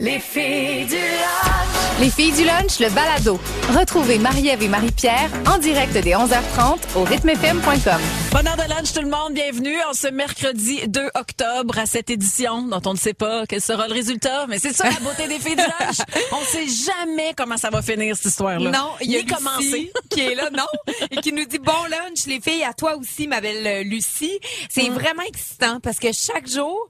Les filles du lunch. Les filles du lunch, le balado. Retrouvez Marie-Ève et Marie-Pierre en direct dès 11h30 au rythmefm.com. Bonne heure de lunch tout le monde, bienvenue en ce mercredi 2 octobre à cette édition dont on ne sait pas quel sera le résultat, mais c'est ça la beauté des filles du lunch. On ne sait jamais comment ça va finir cette histoire-là. Non, il y a Ni commencer. Lucie qui est là, non, et qui nous dit bon lunch les filles, à toi aussi ma belle Lucie. C'est vraiment excitant parce que chaque jour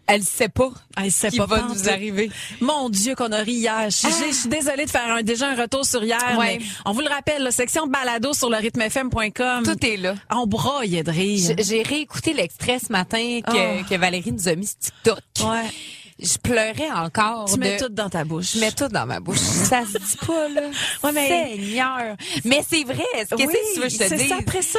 elle sait pas ce qui va nous arriver. Mon Dieu, qu'on a ri hier. Je suis désolée de faire déjà un retour sur hier, mais on vous le rappelle, la section balado sur le rythmefm.com. Tout est là. On braille de rire. J'ai réécouté l'extrait ce matin que Valérie nous a mis sur TikTok. Ouais. Je pleurais encore. Tu mets tout dans ta bouche. Je mets tout dans ma bouche. Ça se dit pas, là. Ouais, mais... Seigneur. Mais c'est vrai. Qu'est-ce que tu veux que je te dise? C'est après ça.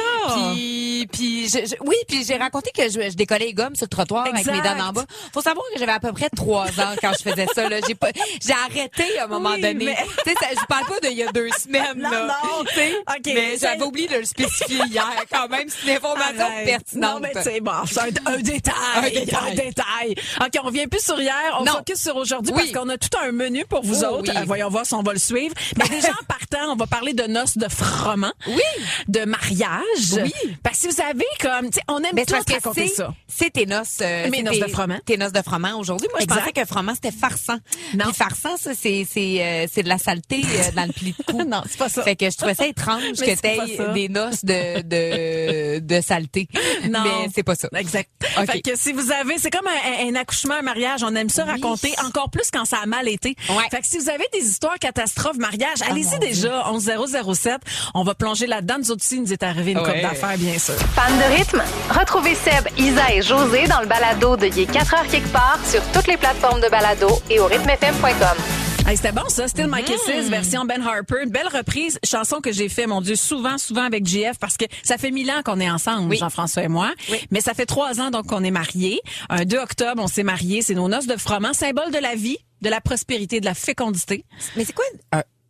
Puis j'ai raconté que je décollais les gommes sur le trottoir avec mes dents en bas. Faut savoir que j'avais à peu près 3 ans quand je faisais ça, là. J'ai arrêté à un moment donné. Mais... Tu sais, je parle pas d'il y a 2 semaines, là. Non. Tu sais. Okay. Mais j'avais oublié de le spécifier hier, quand même. C'est une information pertinente. Non, mais c'est bon. C'est un détail. Un détail. OK, on vient plus sur hier. On focus sur aujourd'hui parce qu'on a tout un menu pour vous autres. Oui. Voyons voir si on va le suivre. Mais déjà, en partant, on va parler de noces de froment. Oui. De mariage. Oui. Parce que vous savez, comme, tu sais, on aime tout raconter ça. C'est tes noces. Mes noces de froment. Tes noces de froment aujourd'hui. Moi, je pensais que froment, c'était farçant. Non. Puis farçant, ça, c'est de la saleté dans le pli de cou. Non, c'est pas ça. Fait que je trouvais ça étrange que t'aies des noces de saleté. Non. Mais c'est pas ça. Exact. Okay. Fait que si vous avez, c'est comme un accouchement, un mariage, on aime ça raconter encore plus quand ça a mal été. Ouais. Fait que si vous avez des histoires catastrophes, mariage, allez-y déjà, 11007. On va plonger là-dedans. Nous autres aussi, il nous est arrivé une couple d'affaires, bien sûr. Fan de rythme? Retrouvez Seb, Isa et José dans le balado de Il est 4h quelque part sur toutes les plateformes de balado et au rythmefm.com. Hey, c'était bon ça, Still My Kisses, version Ben Harper. Une belle reprise, chanson que j'ai fait, mon Dieu, souvent avec JF parce que ça fait 1000 ans qu'on est ensemble, Jean-François et moi. Oui. Mais ça fait 3 ans donc qu'on est mariés. Un 2 octobre, on s'est mariés. C'est nos noces de froment, symbole de la vie, de la prospérité, de la fécondité. Mais c'est quoi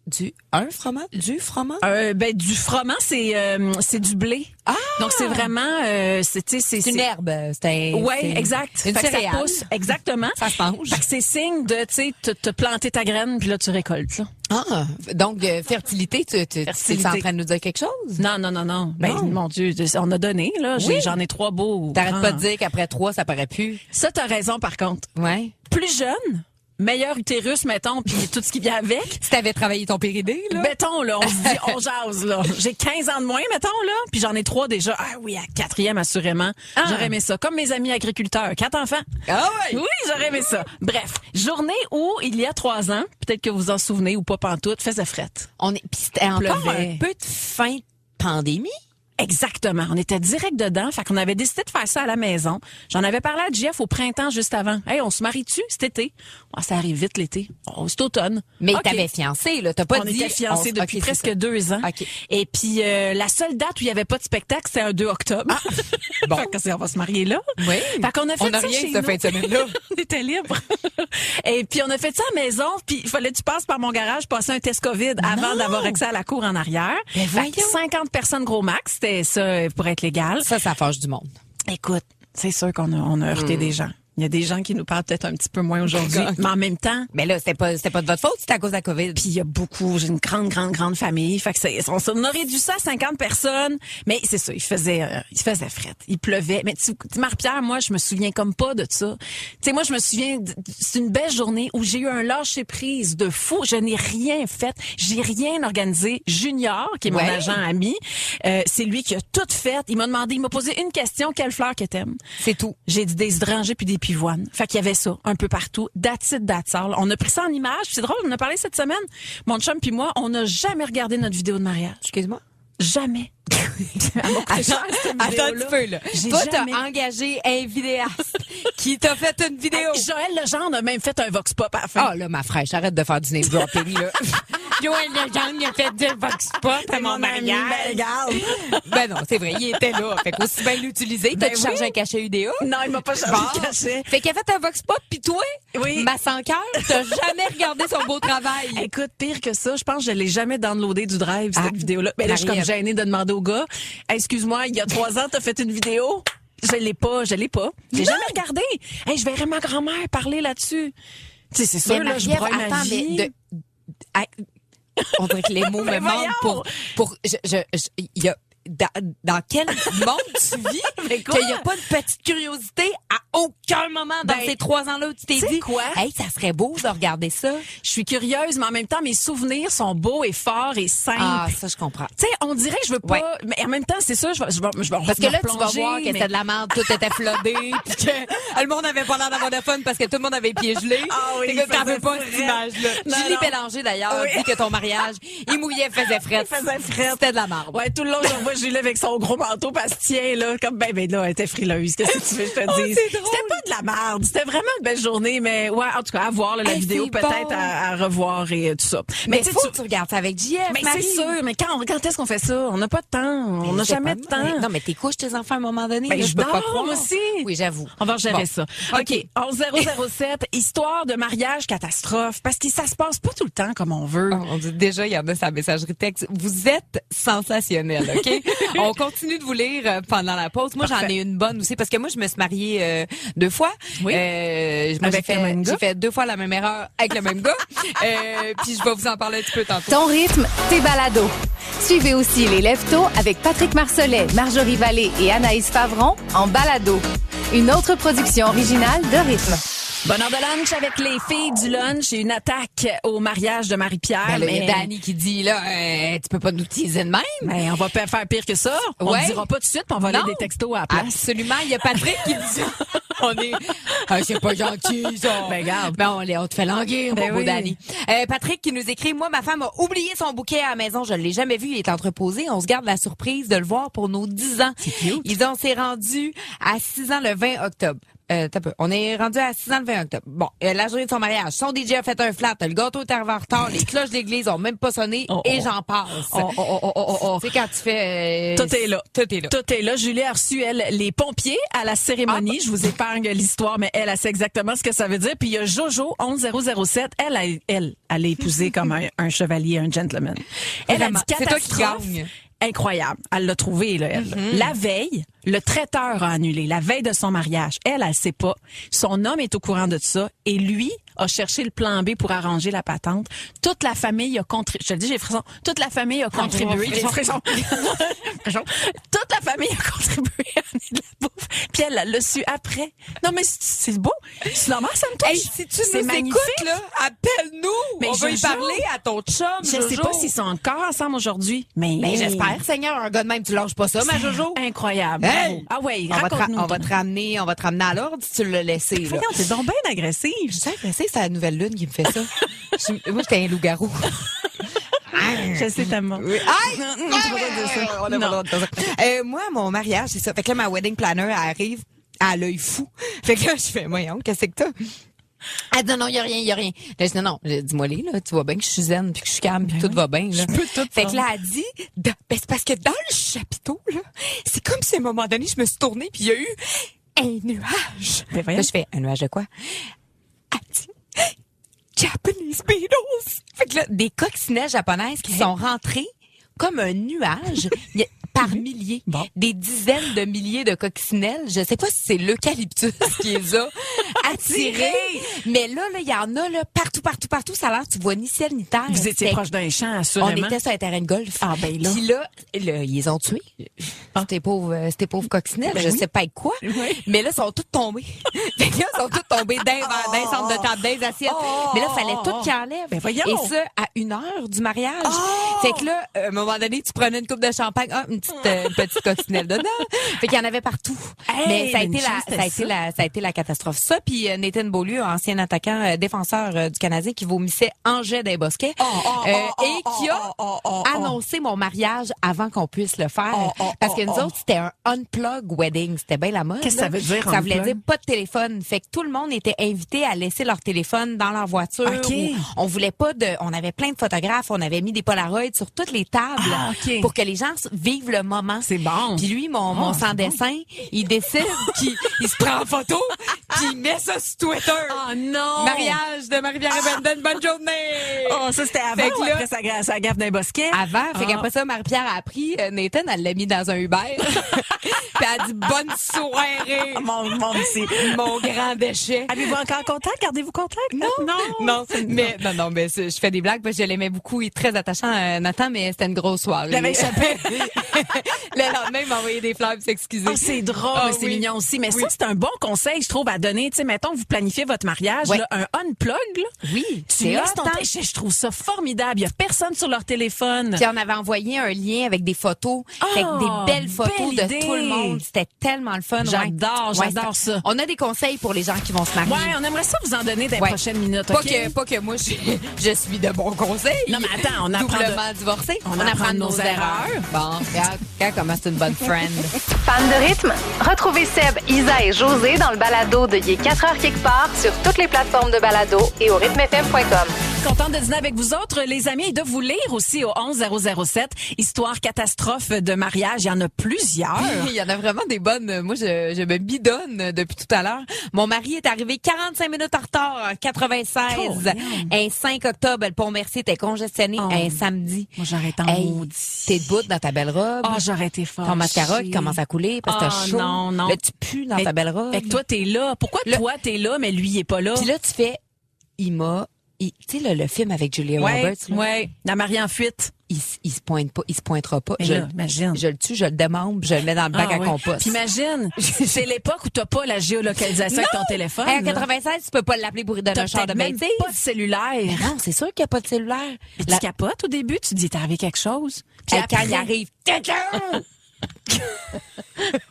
du froment? Du froment? Du froment, c'est du blé. Ah! Donc, c'est vraiment, c'est une herbe. Ouais, exact. Une fait céréale. Que ça pousse, exactement. Ça se mange. Fait que c'est signe de, tu sais, te planter ta graine, puis là, tu récoltes, là. Ah! Donc, fertilité, tu es en train de nous dire quelque chose? Non. Ben, mon Dieu, on a donné, là. J'en ai 3 beaux. T'arrêtes pas de dire qu'après 3, ça paraît plus. Ça, t'as raison, par contre. Ouais. Plus jeune, meilleur utérus, mettons, puis tout ce qui vient avec. Si t'avais travaillé ton péridée, là. Mettons, là, on se dit, on jase, là. J'ai 15 ans de moins, mettons, là, puis j'en ai 3 déjà. Ah oui, à 4e, assurément. J'aurais aimé ça. Comme mes amis agriculteurs. 4 enfants. Ah oui? Oui, j'aurais aimé ça. Bref, journée où, il y a 3 ans, peut-être que vous en souvenez ou pas pantoute, faisait frette. Puis c'était encore un peu de fin de pandémie. Exactement. On était direct dedans. Fait qu'on avait décidé de faire ça à la maison. J'en avais parlé à Jeff au printemps juste avant. Hey, on se marie-tu cet été? Oh, ça arrive vite l'été. Oh, c'est automne. Mais t'avais fiancé, là. T'as pas dit. On était fiancés depuis presque 2 ans. Okay. Et puis, la seule date où il y avait pas de spectacle, c'était un 2 octobre. Ah. Bon. Fait que on va se marier là. Oui. Fait qu'on a fait on a ça rien chez cette nous. fin de semaine-là. On était libre. Et puis, on a fait ça à la maison. Puis, il fallait que tu passes par mon garage, passer un test COVID avant d'avoir accès à la cour en arrière. Mais fait que 50 personnes gros max. C'était ça pour être légal. Ça fâche du monde. Écoute, c'est sûr qu'on a heurté des gens. Il y a des gens qui nous parlent peut-être un petit peu moins aujourd'hui, mais en même temps. Mais là, c'était pas de votre faute, c'était à cause de la COVID. Puis il y a j'ai une grande famille. Fait que on a réduit ça à 50 personnes. Mais c'est ça, il faisait frette. Il pleuvait. Mais tu Marie-Pierre, moi, je me souviens comme pas de ça. Tu sais, moi, je me souviens, c'est une belle journée où j'ai eu un lâcher-prise de fou. Je n'ai rien fait. J'ai rien organisé. Junior, qui est mon agent ami, c'est lui qui a tout fait. Il m'a posé une question, quelle fleur que t'aimes? C'est tout. J'ai dit des hydrangeaux puis des pivoines. Fait qu'il y avait ça un peu partout. That's it, that's all. On a pris ça en image. C'est drôle, on en a parlé cette semaine. Mon chum puis moi, on n'a jamais regardé notre vidéo de mariage. Excuse-moi. Jamais. Attends un petit peu, là. Toi, t'as engagé un vidéaste qui t'a fait une vidéo. Hey, Joël Legendre a même fait un vox pop à la fin. Ah, là, ma fraîche, arrête de faire du name dropping, là. Joël Legendre, il a fait du vox pop à mon mariage. Ben non, c'est vrai, il était là. Fait qu'aussi bien l'utiliser. T'as-tu chargé un cachet UDA? Non, il m'a pas chargé un cachet. Fait qu'il a fait un vox pop, pis toi, ma sans-cœur, t'as jamais regardé son beau travail. Écoute, pire que ça, je pense que je l'ai jamais downloadé du drive, cette vidéo-là. Mais là, je suis comme gênée de demander au gars, hey, excuse-moi, il y a 3 ans, t'as fait une vidéo? Je l'ai pas. J'ai jamais regardé. Hey, je verrais ma grand-mère parler là-dessus. Tu sais, c'est sûr, Mais là, je Marie-Ève, broye ma attends, vie. on dirait que les mots me manquent pour il y a dans quel monde tu vis qu'il n'y a pas de petite curiosité à aucun moment dans ces 3 ans-là où tu t'es dit quoi? Hey, ça serait beau de regarder ça. Je suis curieuse, mais en même temps, mes souvenirs sont beaux et forts et simples. Ah, ça, je comprends. Tu sais, on dirait que je veux pas, mais en même temps, c'est ça, je vais parce que là, tu vas voir que c'était de la merde, tout était flotté, puis que le monde avait pas l'air d'avoir de fun parce que tout le monde avait les pieds gelés. Ah oui, t'en veux pas cette image-là. Julie Bélanger, d'ailleurs, dit que ton mariage, il mouillait, faisait frette. C'était de la merde. Ouais, tout le long, je vois Julie avec son gros manteau pastien, là, comme, ben là, elle était frileuse. Qu'est-ce que tu veux que je te dise? C'était pas de la merde. C'était vraiment une belle journée, mais ouais, en tout cas, à voir, là, la vidéo, peut-être bon. à revoir et tout ça. Mais faut que tu regardes ça avec JF, mais Marie. c'est sûr, mais quand est-ce qu'on fait ça? On n'a pas de temps. On n'a jamais de temps. Non, mais t'es couches tes enfants à un moment donné. Ben, là, je peux pas dors, croire. moi aussi. Oui, j'avoue. On va gérer ça. OK. 11007, histoire de mariage catastrophe. Parce que ça se passe pas tout le temps comme on veut. On dit déjà, il y en a sa messagerie texte. Vous êtes sensationnel, OK? On continue de vous lire pendant la pause. Moi, j'en ai une bonne aussi parce que moi, je me suis mariée 2 fois. Oui. Moi, Avec le même gars? j'ai fait 2 fois la même erreur avec le même gars. Puis je vais vous en parler un petit peu tantôt. Ton rythme, tes balados. Suivez aussi les Lève-Tôt avec Patrick Marcelet, Marjorie Vallée et Anaïs Favron en balado. Une autre production originale de Rythme. Bonne heure de lunch avec les filles du lunch et une attaque au mariage de Marie-Pierre. Ben là, il y a Dani qui dit, là, tu peux pas nous teaser de même. Mais on va faire pire que ça. On ne dira pas tout de suite, puis on va aller des textos à la place. Absolument. Il y a Patrick qui dit ça. On est, c'est pas gentil, ça. Ben, regarde. Ben, on te fait languir, Ben mon beau oui. Dani. Patrick qui nous écrit, moi, ma femme a oublié son bouquet à la maison. Je l'ai jamais vu. Il est entreposé. On se garde la surprise de le voir pour nos 10 ans. C'est cute. On s'est rendu à 6 ans le 20 octobre. On est rendu à 6 ans le 20 octobre. Bon, la journée de son mariage, son DJ a fait un flat, le gâteau est arrivé en retard, les cloches de l'église ont même pas sonné et j'en passe. Tu sais, quand tu fais... Tout est là. Tout est là. Tout est là. Julie a reçu, elle, les pompiers à la cérémonie. Je vous épargne l'histoire, mais elle sait exactement ce que ça veut dire. Puis il y a Jojo, 11007. Elle a épousé comme un chevalier, un gentleman. Elle a dit C'est toi qui catastrophe. gagne. Incroyable. Elle l'a trouvé, là, elle. La veille, le traiteur a annulé. La veille de son mariage. Elle sait pas. Son homme est au courant de ça. Et lui a cherché le plan B pour arranger la patente. Toute la famille a contribué. Je te le dis, j'ai frisson. Toute la famille a contribué. J'ai frisson. Toute la famille a contribué à amener de la bouffe. Puis elle l'a su après. Non, mais c'est beau. C'est normal, ça me touche. Hey, si tu c'est nous magnifique. écoutes, là, appelle-nous. Mais on va y Jojo, parler à ton chum, Je Jojo. sais pas s'ils sont encore ensemble aujourd'hui. Mais j'espère, Seigneur, un gars de même, tu lâches pas ça, ma Jojo. Incroyable. Hey! Bravo. Ah ouais, On raconte-nous. va te ramener à l'ordre si tu l'as laissé, là. Voyons, t'es donc bien agressive. Je sais, c'est la nouvelle lune qui me fait ça. Moi, j'étais un loup-garou. Je sais tellement. Oui. Aïe! Non, tu vas pas dire ça. On a pas le droit de dire ça. Moi, mon mariage, c'est ça. Fait que là, ma wedding planner, elle arrive à l'œil fou. Fait que là, je fais, voyons, qu'est-ce que t'as? Elle dit, non, il y a rien. Là, je dis, non, dis-moi les, là, tu vois bien que je suis zen, puis que je suis calme, puis que tout va bien, là. Je peux tout Fait que là, elle dit, c'est parce que dans le chapiteau, là, c'est comme si à un moment donné, je me suis tournée, puis il y a eu un nuage. Ben, voyons. Là, je fais, un nuage de quoi? Elle dit, Japanese Beatles. Fait que là, des coccinelles japonaises qui sont rentrées comme un nuage par milliers. Bon. Des dizaines de milliers de coccinelles. Je sais pas si c'est l'eucalyptus qui les a attirées. Mais là, il y en a là, partout. Ça a l'air, tu vois ni ciel ni terre. Vous étiez proche d'un champ, On assurément. était sur un terrain de golf. Ah, ben là. Puis là, ils les ont tués. C'était pauvres coccinelles. Ben je oui. sais pas avec quoi. Oui. Mais là, ils sont toutes tombées. Fait que là, ils sont toutes tombées d'un centre de table, des assiettes. Mais là, il fallait tout qu'ils enlèvent. Ben voyons. Et ça, à 1 heure du mariage. Fait que là, à un moment donné, tu prenais une coupe de champagne. Ah, une petite coccinelle dedans. Fait qu'il y en avait partout. Hey, mais ça a une été chance, ça a été la catastrophe. Ça, puis Nathan Beaulieu, ancien attaquant, défenseur du Canadien, qui vomissait en jet des bosquets. Et qui a annoncé mon mariage avant qu'on puisse le faire. Parce que nous autres, c'était un unplug wedding. C'était bien la mode. Qu'est-ce que ça veut dire, Ça voulait unplug? dire pas de téléphone. Fait que tout le monde était invité à laisser leur téléphone dans leur voiture. OK. On voulait pas on avait plein de photographes. On avait mis des Polaroids sur toutes les tables OK. pour que les gens vivent le moment. C'est bon. Puis lui, mon sans dessin, il décide qu'il se prend en photo, Puis il met ça sur Twitter. Oh non! Mariage de Marie-Pierre et Brendan, bonne journée! Oh, ça, c'était avant ou après sa gaffe d'un bosquet? Avant, fait qu'après ça, Marie-Pierre a appris, Nathan, elle l'a mis dans un Uber. Puis elle a dit, bonne soirée! Mon petit. Mon grand déchet. Avez-vous encore contact? Gardez-vous contact? Non, mais je fais des blagues parce que je l'aimais beaucoup. Il est très attachant, Nathan, mais c'était une grosse soirée. Il avait échappé. Le lendemain, il m'a envoyé des fleurs pour s'excuser. Oh, c'est drôle, c'est mignon aussi. Mais ça, c'est un bon conseil, je trouve, à donner. Tu sais, mettons que vous planifiez votre mariage, là, un unplug, là. Oui, tu laisses ton je trouve ça formidable. Il y a personne sur leur téléphone. Puis on avait envoyé un lien avec des photos, avec des belles photos de tout le monde. C'était tellement le fun. J'adore ça. On a des conseils pour les gens qui vont se marier. Ouais, on aimerait ça vous en donner dans les prochaines minutes. Pas que moi, je suis de bons conseils. Non, mais attends, on apprend doublement divorcé. On apprend de nos erreurs. Bon, regarde comment c'est une bonne friend. Fan de rythme? Retrouvez Seb, Isa et José dans le balado de Il est 4h quelque part sur toutes les plateformes de balado et au rythmefm.com. Contente de dîner avec vous autres, les amis, et de vous lire aussi au 11007. Histoire catastrophe de mariage, il y en a plusieurs. Il y en a vraiment des bonnes. Moi, je me bidonne depuis tout à l'heure. Mon mari est arrivé 45 minutes en retard en 96. Un 5 octobre, le pont-Mercier était congestionné un samedi. Moi, j'aurais été en maudit. T'es debout dans ta belle robe. Oh, j'aurais été fort. Ton mascara qui commence à couler parce que t'as chaud. Non. Là, tu pues dans ta belle robe. Fait que toi, t'es là. Pourquoi toi, t'es là, mais lui, il est pas là? Puis là, tu fais, tu sais, le film avec Julia Roberts, là. Ouais. La mariée en fuite. Il se pointe pas, il se pointera pas. Imagine. Je le tue, je le démembre, je le mets dans le bac à compost. Puis imagine, c'est l'époque où t'as pas la géolocalisation avec ton téléphone. En 96, tu peux pas l'appeler pour lui donner un char de même bêtises. Pas de cellulaire. Mais non, c'est sûr qu'il n'y a pas de cellulaire. Mais tu capotes au début, tu te dis, t'es arrivé quelque chose. Puis quand il arrive,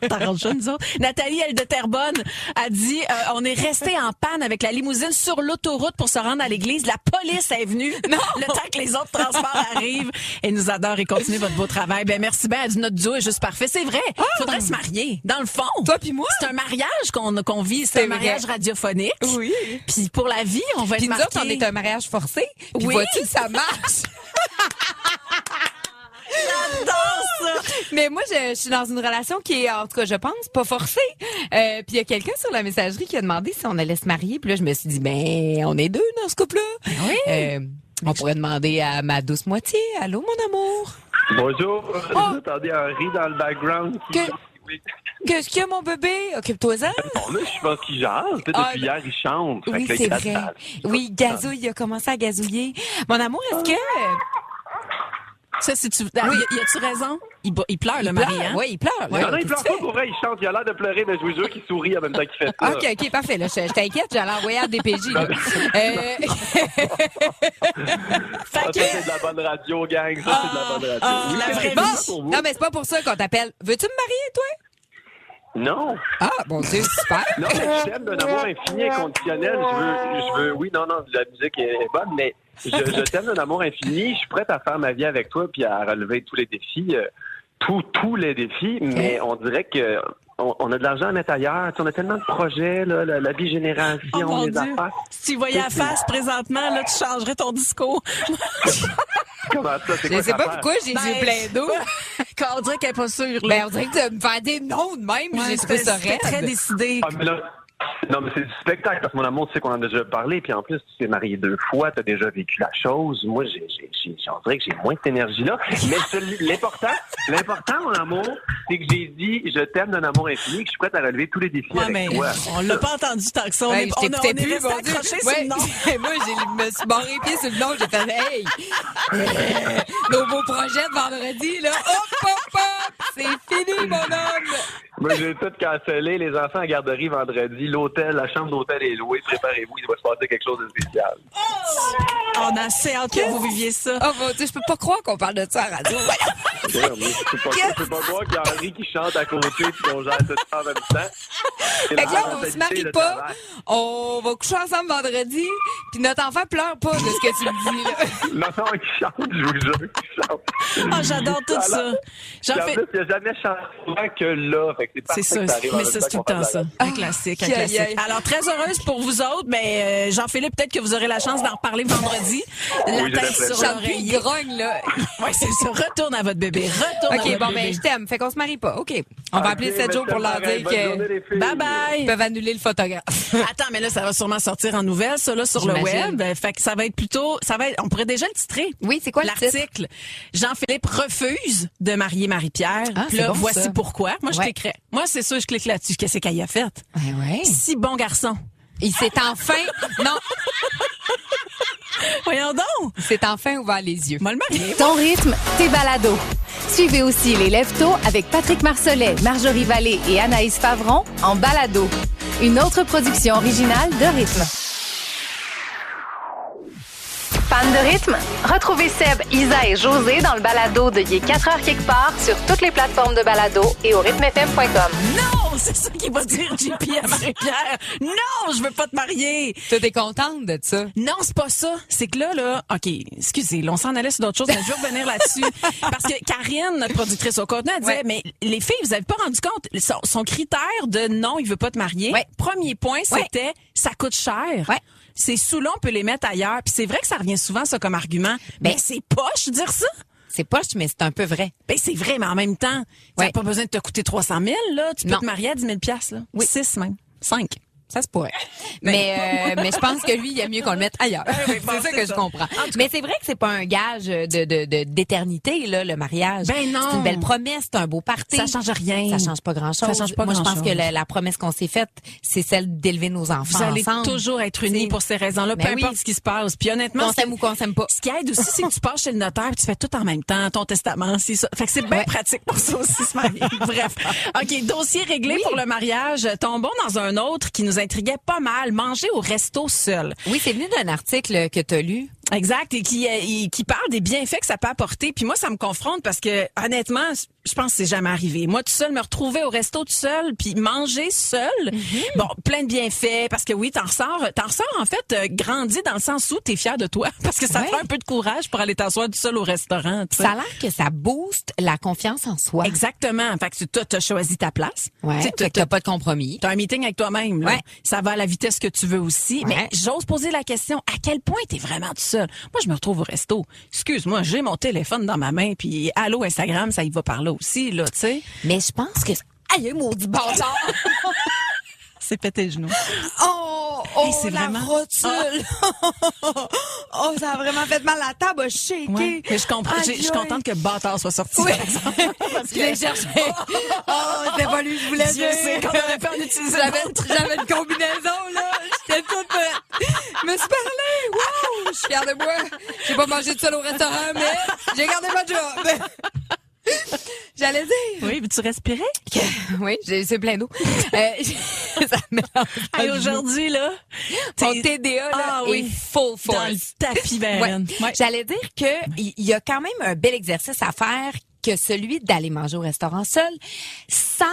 t'arranges ça, nous autres. Nathalie, elle de Terrebonne, a dit on est resté en panne avec la limousine sur l'autoroute pour se rendre à l'église. La police est venue. Non. Le temps que les autres transports arrivent. Elle nous adore et continue votre beau travail. Ben merci bien. Elle dit notre duo est juste parfait. C'est vrai. Faudrait se marier. Dans le fond. Toi puis moi. C'est un mariage qu'on vit. C'est un mariage radiophonique. Oui. Puis pour la vie, on va être marqués. Puis nous autres, on est un mariage forcé. Puis vois-tu, ça marche. J'adore ça! Mais moi, je suis dans une relation qui est, en tout cas, je pense, pas forcée. Puis il y a quelqu'un sur la messagerie qui a demandé si on allait se marier. Puis là, je me suis dit, ben, on est deux dans ce couple-là. Oui. On pourrait demander à ma douce moitié. Allô, mon amour? Bonjour. J'entendais un riz dans le background. Qu'est-ce qu'il y a, mon bébé? Occupe-toi-en. Bon, là, je pense qu'il jase. Depuis hier, il chante. Oui, c'est vrai. Oui, gazouille. Il a commencé à gazouiller. Mon amour, est-ce que... Ça, si tu... Y a-tu raison? Il pleure, le mari, hein? Oui, il pleure. Non, il pleure pas pour vrai, il chante. Il a l'air de pleurer, mais je vous jure qu'il sourit en même temps qu'il fait ça. OK, parfait. Là, je t'inquiète, j'allais envoyer à DPJ. Là. Ça, c'est de la bonne radio, gang. Ça, c'est de la bonne radio. La vraie vie. Non, mais c'est pas pour ça qu'on t'appelle. Veux-tu me marier, toi? Non. Ah, bon Dieu, super. Non, mais je t'aime d'un amour infini et inconditionnel. Je veux, oui, non, la musique est bonne, mais je t'aime d'un amour infini. Je suis prête à faire ma vie avec toi puis à relever tous les défis, tous les défis, mais on dirait que on a de l'argent à mettre ailleurs. Tu sais, on a tellement de projets, là, la bigénération, les affaires. Si tu voyais la face présentement, là, tu changerais ton discours. Comment ça? C'est quoi je sais pas pourquoi j'ai les yeux pleins d'eau. On dirait qu'elle est pas sûre. Là. Ben, on dirait que tu vas me faire des noms de même. J'ai trouvé ça raide. Très décidé. Ah, mais là, non, mais c'est du spectacle, parce que mon amour, tu sais qu'on en a déjà parlé, puis en plus, tu t'es marié 2 fois, tu as déjà vécu la chose. Moi, on dirait que j'ai moins cette énergie-là. Mais l'important, mon amour, c'est que j'ai dit, je t'aime d'un amour infini, que je suis prête à relever tous les défis avec toi. On l'a pas entendu tant que ça. On est resté accrochés sur le nom. Moi, je me suis barré les pieds sur le nom, j'ai fait, hey! Nos beaux projets de vendredi, là, hop! C'est fini, mon homme! Moi, j'ai tout cancellé. Les enfants à garderie vendredi. L'hôtel, la chambre d'hôtel est louée. Préparez-vous, il va se passer quelque chose de spécial. On a assez hâte que vous viviez ça. Oh mon Dieu, je peux pas croire qu'on parle de ça à la radio. Je peux pas croire qu'il y a Henri qui chante à côté et qu'on gère tout ça en même temps. Fait que là, on se marie pas. On va coucher ensemble vendredi. Puis notre enfant pleure pas de ce que tu me dis, là. Non, il chante, je vous jure qu'il chante. Ah, j'adore tout ça. En plus, il n'a jamais chanté souvent que là. Fait que c'est ça, mais ça, c'est tout le temps ça. Un classique, un classique. Alors, très heureuse pour vous autres, mais Jean-Philippe, peut-être que vous aurez la chance d'en reparler vendredi. La tête sur l'oreille. Grogne, là. Oui, c'est ça. Retourne à votre bébé. Retourne à votre bébé. OK, bon, ben, je t'aime. Fait qu'on se marie pas. OK. On va appeler 7 jours pour leur dire que Bye-bye. ils peuvent annuler le photographe. Attends, mais là, ça va sûrement sortir en nouvelles, ça, là, sur le J'imagine. web. Fait que ça va être plutôt, on pourrait déjà le titrer. Oui, c'est quoi le titre? l'article? Jean-Philippe refuse de marier Marie-Pierre. Ah, Puis c'est là, bon, voici ça. pourquoi. Moi, je Ouais. cliquerais. Moi, c'est sûr, je clique là-dessus. Qu'est-ce qu'elle a fait? Ouais. Si bon garçon. Il s'est enfin, non, Voyons donc. il s'est enfin ouvert les yeux. Moi, le marier. Ton rythme, tes balados. Suivez aussi les Lève-Tôt avec Patrick Marcelet, Marjorie Vallée et Anaïs Favron en balado. Une autre production originale de Rythme. Fan de rythme? Retrouvez Seb, Isa et José dans le balado de Il est 4h quelque part sur toutes les plateformes de balado et au rythmefm.com. Non, c'est ça qu'il va dire, JP à Marie-Pierre. Non, je veux pas te marier. Toi, t'es contente de ça? Non, c'est pas ça. C'est que là, OK, excusez, là, on s'en allait sur d'autres choses, mais je veux revenir là-dessus. Parce que Karine, notre productrice au contenu, elle disait, Ouais. mais les filles, vous avez pas rendu compte, son critère de non, il veut pas te marier, Ouais. premier point, c'était, ça coûte cher. Ouais. C'est sous-là, on peut les mettre ailleurs. Puis c'est vrai que ça revient souvent, ça, comme argument. Mais c'est poche, dire ça. C'est poche, mais c'est un peu vrai. Ben, c'est vrai, mais en même temps, ça Ouais. n'a pas besoin de te coûter 300 000, là. Tu peux Non. te marier à 10 000 là. Oui. 6 même. 5. Ça se pourrait. Mais je pense que lui, il y a mieux qu'on le mette ailleurs. oui, bon, c'est ça c'est que ça. je comprends. Mais c'est vrai que c'est pas un gage d'éternité, là, le mariage. Ben non. C'est une belle promesse, c'est un beau party. Ça change rien. Ça change pas grand-chose. Ça change pas Moi, je pense grand-chose. que la promesse qu'on s'est faite, c'est celle d'élever nos enfants Vous allez ensemble. toujours être unis T'sais. pour ces raisons-là, peu Ben oui. importe ce qui se passe. Puis honnêtement, Qu'on s'aime ou qu'on s'aime pas. ce qui aide aussi, c'est que tu passes chez le notaire et tu fais tout en même temps, ton testament, c'est ça. Fait que c'est bien Ouais. pratique pour ça aussi, se marier. Bref. OK, dossier réglé pour le mariage. Tombons dans un autre qui nous intriguait pas mal. Manger au resto seul. Oui, c'est venu d'un article que tu as lu. Exact, et qui parle des bienfaits que ça peut apporter. Puis moi, ça me confronte parce que, honnêtement, je pense que c'est jamais arrivé. Moi, tout seul, me retrouver au resto tout seul, puis manger seul, bon, plein de bienfaits, parce que oui, t'en ressors en fait, grandi dans le sens où t'es fier de toi, parce que ça Ouais. te fait un peu de courage pour aller t'asseoir tout seul au restaurant. tu sais. Ça a l'air que ça booste la confiance en soi. Exactement. Fait que toi, t'as choisi ta place. Ouais. Tu sais, Fait que t'as pas de compromis. T'as un meeting avec toi-même. Là. Ouais. Ça va à la vitesse que tu veux aussi. Ouais. Mais j'ose poser la question, à quel point t'es vraiment tout seul? Moi, je me retrouve au resto. Excuse-moi, j'ai mon téléphone dans ma main, puis allô Instagram, ça y va par là aussi, là, tu sais. Mais je pense que... Aïe, maudit bâtard! C'est pété le genou. Oh, Hey, c'est la vraiment- rotule! Oh, ça a vraiment fait mal à la table, shaké. Ouais. Mais je comprends. Aïe, Je suis contente que Bâtard soit sorti. Oui. par exemple. Parce Je l'ai cherché. Oh, c'était pas lui, je voulais Dieu sait qu'on aurait pu en utiliser d'autres. J'avais une combinaison, là. J'étais toute prête. Je me suis parlé. Wow! Je suis fière de moi. J'ai pas mangé de seul au restaurant, mais j'ai gardé ma job. J'allais dire. Oui, mais tu respirais? Oui, c'est plein d'eau. Ça me mélange pas Hey, le aujourd'hui, là. Ton t'es TDA, là, Ah est oui. full force. dans le tapis, Ouais. Vérène. Ouais. J'allais dire que il y a quand même un bel exercice à faire que celui d'aller manger au restaurant seul sans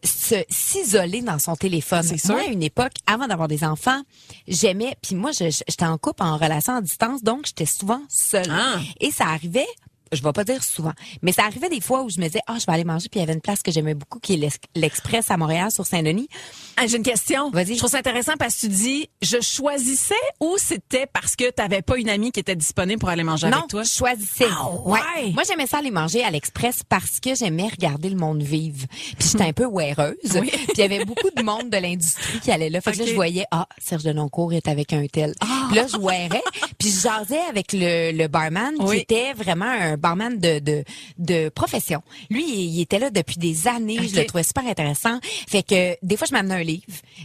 s'isoler dans son téléphone. C'est sûr. Moi, à une époque, avant d'avoir des enfants, j'aimais, puis moi, j'étais en couple, en relation à distance, donc j'étais souvent seule. Ah. Et ça arrivait, je vais pas dire souvent, mais ça arrivait des fois où je me disais, je vais aller manger, puis il y avait une place que j'aimais beaucoup, qui est l'Express à Montréal, sur Saint-Denis. Ah, j'ai une question. Vas-y. Je trouve ça intéressant parce que tu dis, je choisissais ou c'était parce que t'avais pas une amie qui était disponible pour aller manger Non, avec toi? je choisissais. Ah ouais? Moi, j'aimais ça aller manger à l'Express parce que j'aimais regarder le monde vivre. Puis j'étais un peu weareuse. Oui. Puis il y avait beaucoup de monde de l'industrie qui allait là. Fait que là, Ok. je voyais, Serge Denoncourt est avec un tel. Puis là, je wearais. Puis je jasais avec le barman Oui. qui était vraiment un barman de profession. Lui, il était là depuis des années. Ok. Je le trouvais super intéressant. Fait que des fois, je m'amenais un livre.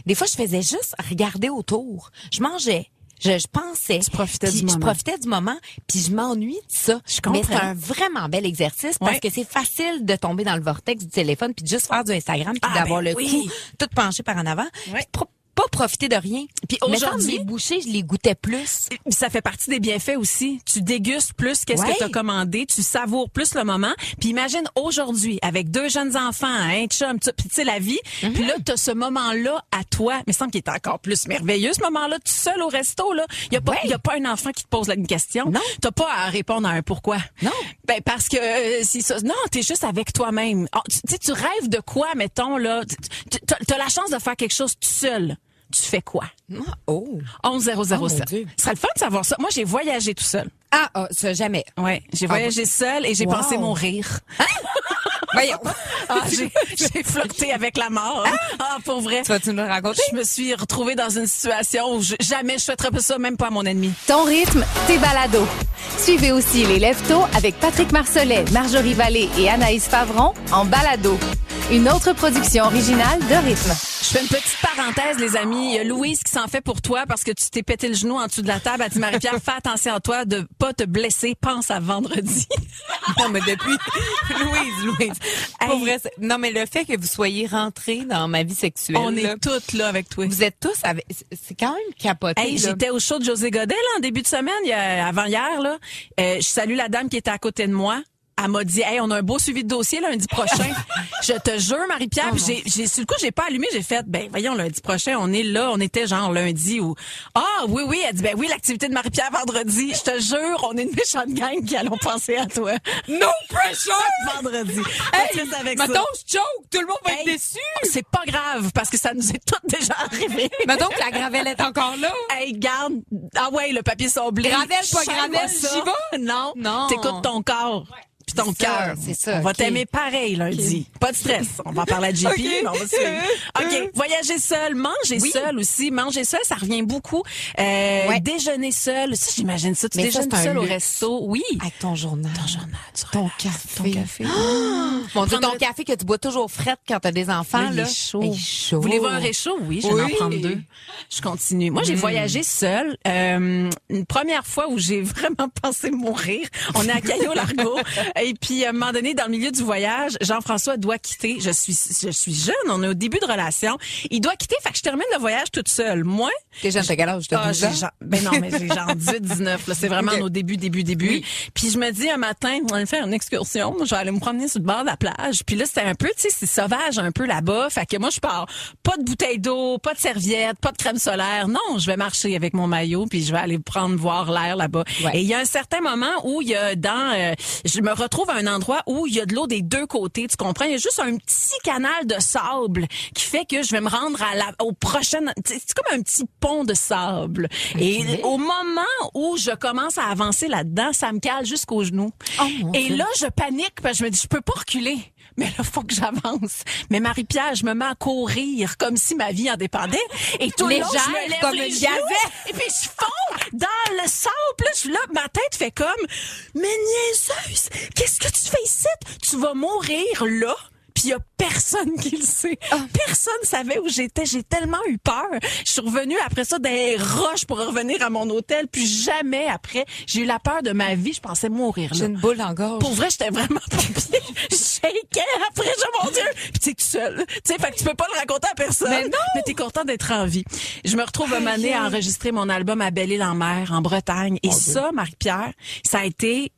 Des fois, je faisais juste regarder autour. Je mangeais. Je pensais. Tu profitais Puis du moment. Je profitais du moment, puis je m'ennuie de ça. Je comprends. Mais c'est un vraiment bel exercice parce Ouais. que c'est facile de tomber dans le vortex du téléphone puis de juste faire du Instagram puis Ah, d'avoir ben le oui. cou tout penché par en avant. Ouais. Puis pas profiter de rien. Puis Mettons, aujourd'hui- mes bouchées, je les goûtais plus. Puis ça fait partie des bienfaits aussi. Tu dégustes plus qu'est-ce Ouais. que tu as commandé, tu savoures plus le moment. Puis imagine aujourd'hui, avec 2 jeunes enfants, un chum, puis tu sais, la vie. Mm-hmm. Puis là, tu as ce moment-là à toi. Mais il semble qu'il est encore plus merveilleux, ce moment-là, tout seul au resto. Là. Il Ouais. n'y a pas un enfant qui te pose une question. Non. Tu pas à répondre à un pourquoi. Non. Ben parce que si ça, non, t'es juste avec toi-même. Ah, tu sais, tu rêves de quoi, mettons, là? T'as la chance de faire quelque chose tout seul. Tu fais quoi? Oh. 11007. Oh, mon Dieu. Ce serait le fun de savoir ça. Moi, j'ai voyagé tout seul. Ça, jamais. Ouais, j'ai voyagé seule et j'ai pensé mourir. Voyons. J'ai flirté avec la mort. Pour vrai. Tu vas-tu nous le raconter? Je me suis retrouvée dans une situation où jamais je souhaiterais pas ça, même pas à mon ennemi. Ton rythme, tes balados. Suivez aussi les Lève-Tôt avec Patrick Marcelet, Marjorie Vallée et Anaïs Favron en balado. Une autre production originale de Rythme. Je fais une petite parenthèse, les amis. Il y a Louise qui s'en fait pour toi parce que tu t'es pété le genou en dessous de la table. Elle dit, Marie-Pierre, fais attention à toi de pas te blesser. Pense à vendredi. Non, mais depuis... Louise. Pour vrai, non, mais le fait que vous soyez rentrés dans ma vie sexuelle... On est toutes là avec toi. Vous êtes tous avec... C'est quand même capoté. Hey, j'étais au show de José Godet, là, en début de semaine, avant hier, là. Je salue la dame qui était à côté de moi. Elle m'a dit, hey, on a un beau suivi de dossier lundi prochain. Je te jure, Marie-Pierre, j'ai sur le coup, j'ai pas allumé, j'ai fait, voyons, lundi prochain, on est là, on était genre lundi ou, oui, elle dit, oui, l'activité de Marie-Pierre vendredi. Je te jure, on est une méchante gang qui allons penser à toi. No pressure! Vendredi. Hey, mettons, je choke, tout le monde va être déçu. C'est pas grave, parce que ça nous est tout déjà arrivé. Mettons que la gravelle est encore là. Hey, garde. Ah ouais, le papier sablé. Gravelle, pas gravelle, j'y vais. Non. T'écoutes ton corps. Puis ton cœur. C'est ça. On va t'aimer pareil lundi. Pas de stress. On va en parler à JP, mais on va suivre. OK. Voyager seul, manger seul aussi. Manger seul, ça revient beaucoup. Déjeuner seul. Ça, j'imagine ça. Tu déjeunes seul au resto. Oui. Avec ton journal. Ton café. Mon Dieu, ton café que tu bois toujours frette quand t'as des enfants, là. Il est chaud. Voulez-vous un réchaud? Oui, je vais en prendre 2. Je continue. Moi, j'ai voyagé seule. Une première fois où j'ai vraiment pensé mourir. On est à Caillou-Largo. Et puis, à un moment donné, dans le milieu du voyage, Jean-François doit quitter. Je suis jeune, on est au début de relation. Il doit quitter, fait que je termine le voyage toute seule. Moi... T'es jeune, t'as quel âge? Non, mais j'ai genre 18, 19. Là, c'est vraiment nos débuts. Oui. Puis je me dis, un matin, on va faire une excursion. Je vais aller me promener sur le bord de la plage. Puis là, c'était un peu, tu sais, c'est sauvage un peu là-bas. Fait que moi, je pars. Pas de bouteille d'eau, pas de serviette, pas de crème solaire. Non, je vais marcher avec mon maillot puis je vais aller voir l'air là-bas. Ouais. Et il y a un certain moment où il y a je me retrouve à un endroit où il y a de l'eau des deux côtés, tu comprends? Il y a juste un petit canal de sable qui fait que je vais me rendre au prochain... C'est comme un petit pont de sable. Okay. Et au moment où je commence à avancer là-dedans, ça me cale jusqu'aux genoux. Et là, je panique parce que je me dis, je peux pas reculer. Mais là, faut que j'avance. Mais Marie-Pierre, je me mets à courir comme si ma vie en dépendait. Et tout le long, je me lève comme les genoux. Et puis, je fonds dans le sable. Là, ma tête fait comme, mais niaiseuse, qu'est-ce que tu fais ici? Tu vas mourir là. Puis il y a personne qui le sait. Personne savait où j'étais. J'ai tellement eu peur. Je suis revenue après ça des roches pour revenir à mon hôtel. Puis jamais après, j'ai eu la peur de ma vie. Je pensais mourir là. J'ai une boule en gorge. Pour vrai, j'étais vraiment pas bien. Je shakeais après, mon Dieu. Puis tu sais, tout seul. Tu sais, fait que tu peux pas le raconter à personne. Mais non! Mais t'es content d'être en vie. Je me retrouve une année à enregistrer mon album à Belle-Île-en-Mer, en Bretagne. Et ça, Marie-Pierre, ça a été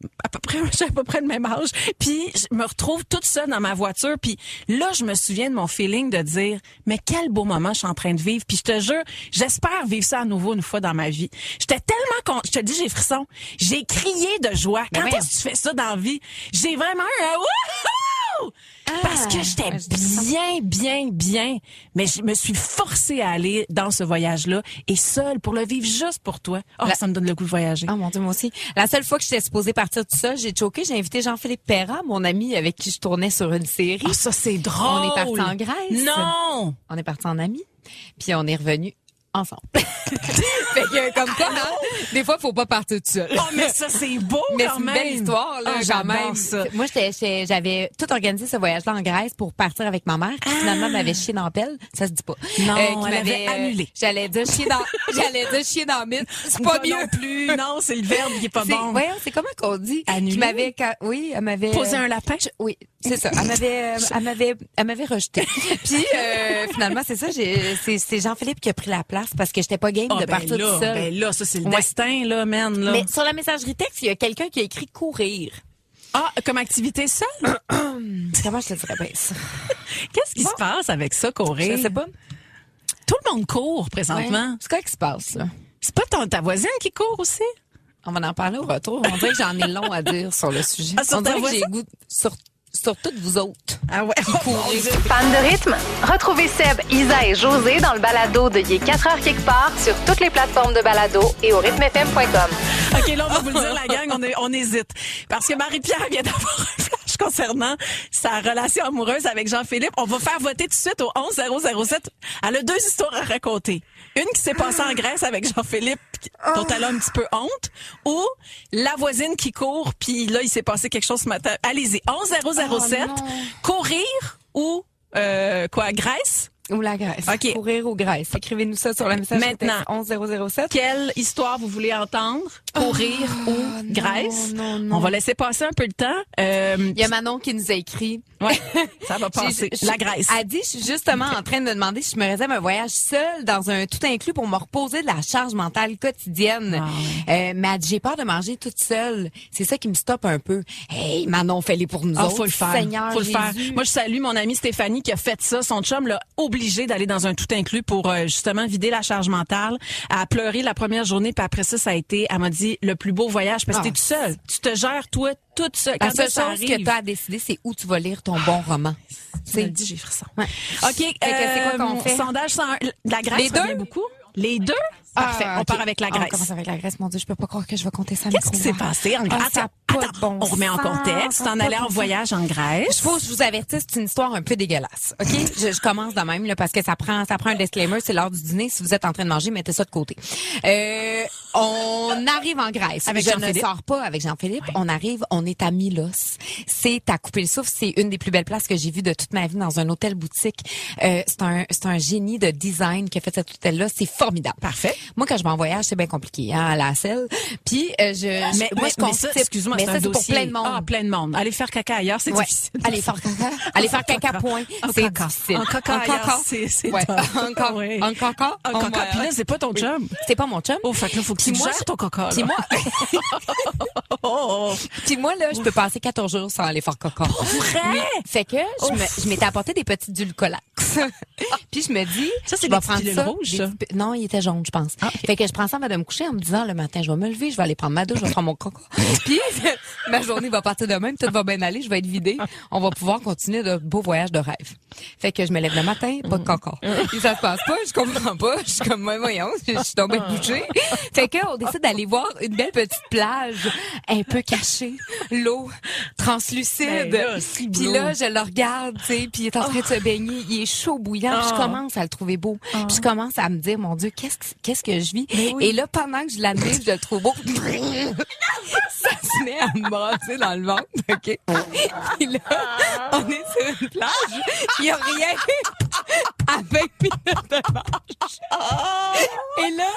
j'ai à peu près le même âge. Puis je me retrouve toute seule dans ma voiture. Puis là, je me souviens de mon feeling de dire, mais quel beau moment je suis en train de vivre. Puis je te jure, j'espère vivre ça à nouveau une fois dans ma vie. J'étais tellement je te dis, j'ai frisson. J'ai crié de joie. Quand est-ce que tu fais ça dans la vie? J'ai vraiment eu un wouhou! Parce que j'étais bien. Mais je me suis forcée à aller dans ce voyage-là et seule pour le vivre juste pour toi. Ça me donne le goût de voyager. Oh mon Dieu, moi aussi. La seule fois que j'étais supposée partir tout seul, j'ai choqué. J'ai invité Jean-Philippe Perra, mon ami avec qui je tournais sur une série. Ça, c'est drôle. On est partis en Grèce. Non! On est partis en amis. Puis on est revenus ensemble. Fait que, comme quoi, des fois, faut pas partir tout seul. Mais ça, c'est beau, mais quand même. C'est une belle histoire, là, quand même. Ça. Moi, j'avais tout organisé ce voyage-là en Grèce pour partir avec ma mère, qui finalement m'avait chié dans la pelle. Ça se dit pas. Non, elle m'avait annulé. J'allais dire chier dans le mythe. C'est pas mieux. Non plus. Non, c'est le verbe qui est pas bon. Ouais, c'est comment qu'on dit? Annulé. Elle m'avait. Posé un lapin? Oui. C'est ça. Elle m'avait rejeté. Puis, finalement, c'est ça, c'est Jean-Philippe qui a pris la place parce que j'étais pas game de partir tout seul. Ben là, ça, c'est le destin, là, man, là. Mais sur la messagerie texte, il y a quelqu'un qui a écrit courir. Comme activité seule? Comment je te dirais bien ça? Qu'est-ce qui se passe avec ça, courir? Je sais pas. Tout le monde court, présentement. Ouais. C'est quoi qui se passe, là? C'est pas ta voisine qui court aussi? On va en parler au retour. On dirait que j'en ai long à dire sur le sujet. On dirait que j'ai goût sur toutes vous autres. Ah ouais. Fan de rythme? Retrouvez Seb, Isa et José dans le balado de Il est 4 heures quelque part sur toutes les plateformes de balado et au rythmefm.com. OK, là, on va vous le dire, la gang, on hésite. Parce que Marie-Pierre vient d'avoir un flash concernant sa relation amoureuse avec Jean-Philippe. On va faire voter tout de suite au 11007. Elle a 2 histoires à raconter. Une qui s'est passée en Grèce avec Jean-Philippe, dont elle a un petit peu honte, ou la voisine qui court, puis là, il s'est passé quelque chose ce matin. Allez-y, 11007. Courir ou, Grèce? Ou la Grèce. OK. Courir ou Grèce. Écrivez-nous ça sur le message Maintenant, 11007. Quelle histoire vous voulez entendre? Courir ou Grèce? Non. On va laisser passer un peu le temps. Il y a Manon qui nous a écrit. Ouais, ça va passer. La Grèce. Elle dit, je suis justement en train de me demander si je me réserve un voyage seul dans un tout inclus pour me reposer de la charge mentale quotidienne. Mais elle dit, j'ai peur de manger toute seule. C'est ça qui me stoppe un peu. Hey, Manon, fais-les pour nous autres. Faut le faire. Seigneur Faut le faire. Jésus. Moi, je salue mon amie Stéphanie qui a fait ça. Son chum l'a obligée d'aller dans un tout inclus pour justement vider la charge mentale. Elle a pleuré la première journée, puis après ça a été, elle m'a dit, le plus beau voyage parce que t'es tout seul. Tu te gères, toi, toute seule. La Quand seule ça chose arrive, que tu as à décider, c'est où tu vas lire ton bon roman. tu me le dis, j'ai frisson. Ouais. OK. c'est quoi qu'on fait? Sondage 101. La Grèce Les deux? revient beaucoup. Les deux? Parfait. On part avec la Grèce. On commence avec la Grèce. Mon Dieu, je peux pas croire que je vais compter ça. Qu'est-ce qui s'est passé en Grèce? ça a pas de bon on remet en sens. contexte. Ça a T'en pas allais de en bon voyage en Grèce. Je faut que je vous avertisse, c'est une histoire un peu dégueulasse. OK? Je commence de même, là, parce que ça prend un disclaimer. C'est l'heure du dîner. Si vous êtes en train de manger, mettez ça de côté. On arrive en Grèce. Avec je ne Jean-Philippe. sors pas avec Jean-Philippe. On arrive, on est à Milos. C'est à couper le souffle. C'est une des plus belles places que j'ai vues de toute ma vie dans un hôtel boutique. C'est un génie de design qui a fait cet hôtel-là. C'est formidable. Parfait. Moi, quand je vais en voyage, c'est bien compliqué, hein, à la selle. Puis, Mais ça, excuse-moi, mais c'est ça, un c'est pour dossier. plein de monde. Ah, plein de monde. Aller faire caca ailleurs, c'est Ouais. difficile. Aller faire caca. Aller faire caca, point. C'est caca. difficile. En caca ailleurs, c'est Ouais. tough. Ouais. En caca. En caca. Puis là, c'est pas ton chum. C'est pas mon chum. Oh, fait que là, faut que tu Puis moi, gères ton caca, là. Puis moi, Oh. puis moi, là, je peux passer 14 jours sans aller faire caca. Vrai? Oui. Fait que je m'étais apporté des petits Dulcolax. Puis je me dis, Ça, c'est je vais des petites prendre pilules ça. rouges, des ça. petits- Non, il était jaune, je pense. Ah, ok. Fait que je prends ça avant de me coucher en me disant, le matin, je vais me lever, je vais aller prendre ma douche, je vais prendre mon caca. Puis ma journée va partir de même, tout va bien aller, je vais être vidée. On va pouvoir continuer de beaux voyages de rêve. Fait que je me lève le matin, pas de caca. Puis ça se passe pas, je comprends pas. Je suis comme, moi, voyons, je suis tombée bouchée. Fait que on décide d'aller voir une belle petite plage, un peu cachée, l'eau translucide. Ben là, si Puis beau. là, je le regarde, tu sais, puis il est en train de se baigner, il est chaud bouillant, puis je commence à le trouver beau. Puis je commence à me dire, mon Dieu, qu'est-ce que je vis? Et là, pendant que je l'admire, je le trouve beau. Ça se met à me brasser dans le ventre, OK? Puis là, on est sur une plage, il n'y a rien à 20 minutes de marche. Et là,